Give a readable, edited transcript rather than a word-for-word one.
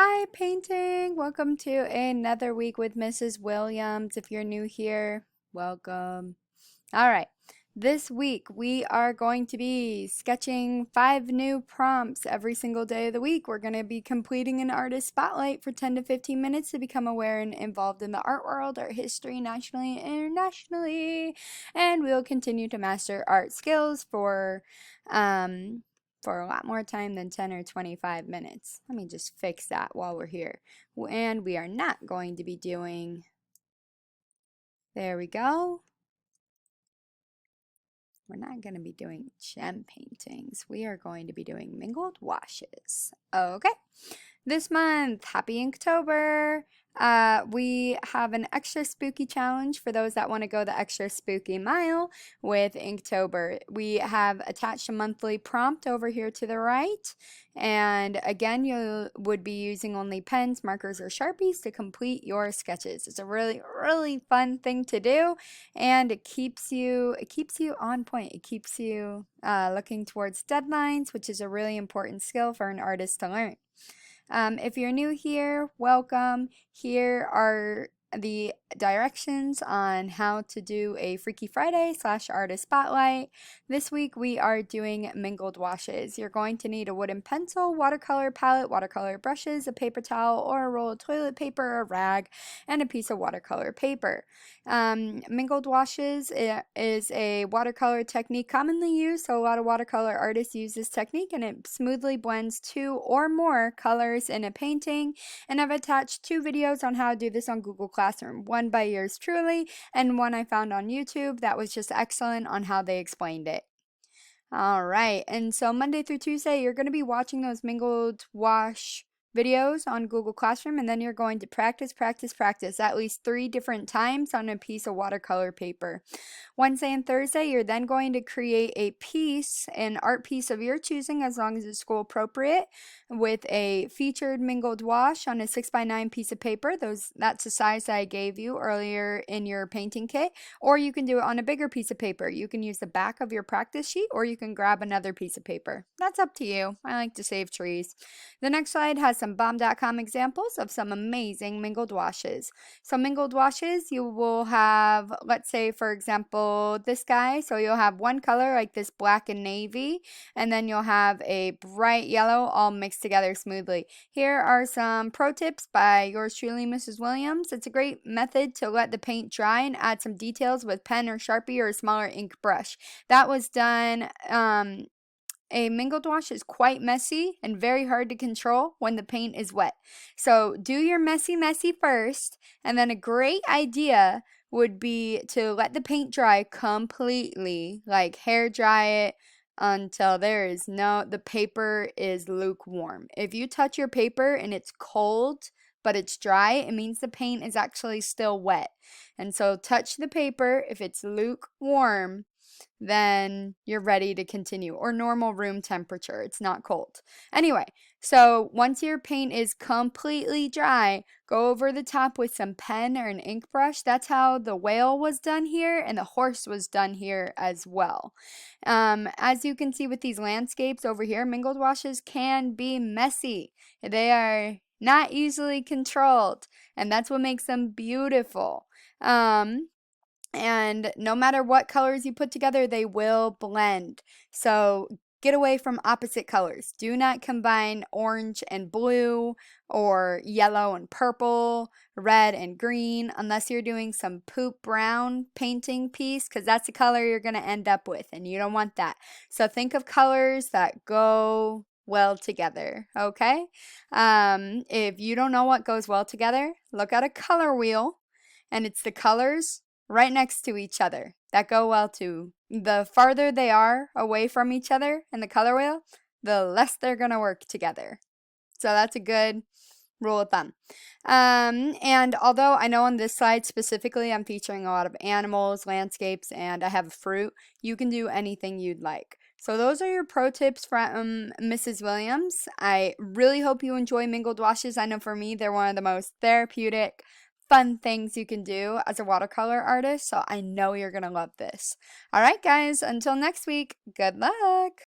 Hi, painting. Welcome to another week with Mrs. Williams. If you're new here, welcome. All right. This week we are going to be sketching 5 new prompts every single day of the week. We're going to be completing an artist spotlight for 10 to 15 minutes to become aware and involved in the art world, art history, nationally and internationally. And we'll continue to master art skills um, for a lot more time than 10 or 25 minutes. Let me just fix that while we're here. And we are not going to be doing, there we go. We're not going to be doing gem paintings. We are going to be doing mingled washes. Okay. This month, happy Inktober. We have an extra spooky challenge for those that want to go the extra spooky mile with Inktober. We have attached a monthly prompt over here to the right. And again, you would be using only pens, markers, or Sharpies to complete your sketches. It's a really, really fun thing to do, and it keeps you on point. It keeps you looking towards deadlines, which is a really important skill for an artist to learn. If you're new here, welcome. Here are the directions on how to do a Freaky Friday / artist spotlight. This week we are doing mingled washes. You're going to need a wooden pencil, watercolor palette, watercolor brushes, a paper towel or a roll of toilet paper, a rag, and a piece of watercolor paper. Mingled washes is a watercolor technique commonly used, so a lot of watercolor artists use this technique, and it smoothly blends 2 or more colors in a painting. And I've attached 2 videos on how to do this on Google Classroom, one by yours truly and one I found on YouTube that was just excellent on how they explained it. All right, and so Monday through Tuesday, you're going to be watching those mingled wash videos on Google Classroom, and then you're going to practice at least 3 different times on a piece of watercolor paper. Wednesday and Thursday, you're then going to create a piece, an art piece of your choosing, as long as it's school appropriate, with a featured mingled wash on a 6x9 piece of paper. That's the size that I gave you earlier in your painting kit. Or you can do it on a bigger piece of paper. You can use the back of your practice sheet, or you can grab another piece of paper. That's up to you. I like to save trees. The next slide has some bomb.com examples of some amazing mingled washes. So mingled washes, you will have, let's say for example, this guy. So you'll have one color like this black and navy, and then you'll have a bright yellow all mixed together smoothly. Here are some pro tips by yours truly, Mrs. Williams. It's a great method to let the paint dry and add some details with pen or Sharpie or a smaller ink brush. That was done a mingled wash is quite messy and very hard to control when the paint is wet. So do your messy first, and then a great idea would be to let the paint dry completely, like hair dry it until the paper is lukewarm. If you touch your paper and it's cold but it's dry, it means the paint is actually still wet. And so touch the paper. If it's lukewarm, then you're ready to continue, or normal room temperature. It's not cold. Anyway, so once your paint is completely dry, go over the top with some pen or an ink brush. That's how the whale was done here, and the horse was done here as well. As you can see with these landscapes over here, mingled washes can be messy. They are not easily controlled, and that's what makes them beautiful. And no matter what colors you put together, they will blend. So get away from opposite colors. Do not combine orange and blue or yellow and purple, red and green, unless you're doing some poop brown painting piece, because that's the color you're going to end up with, and you don't want that. So think of colors that go well together, okay? If you don't know what goes well together, look at a color wheel, and it's the colors right next to each other that go well too. The farther they are away from each other in the color wheel, the less they're going to work together. So that's a good rule of thumb. And although I know on this slide specifically I'm featuring a lot of animals, landscapes, and I have a fruit, you can do anything you'd like. So those are your pro tips from Mrs. Williams. I really hope you enjoy mingled washes. I know for me they're one of the most therapeutic, fun things you can do as a watercolor artist, so I know you're gonna love this. All right, guys, until next week, good luck.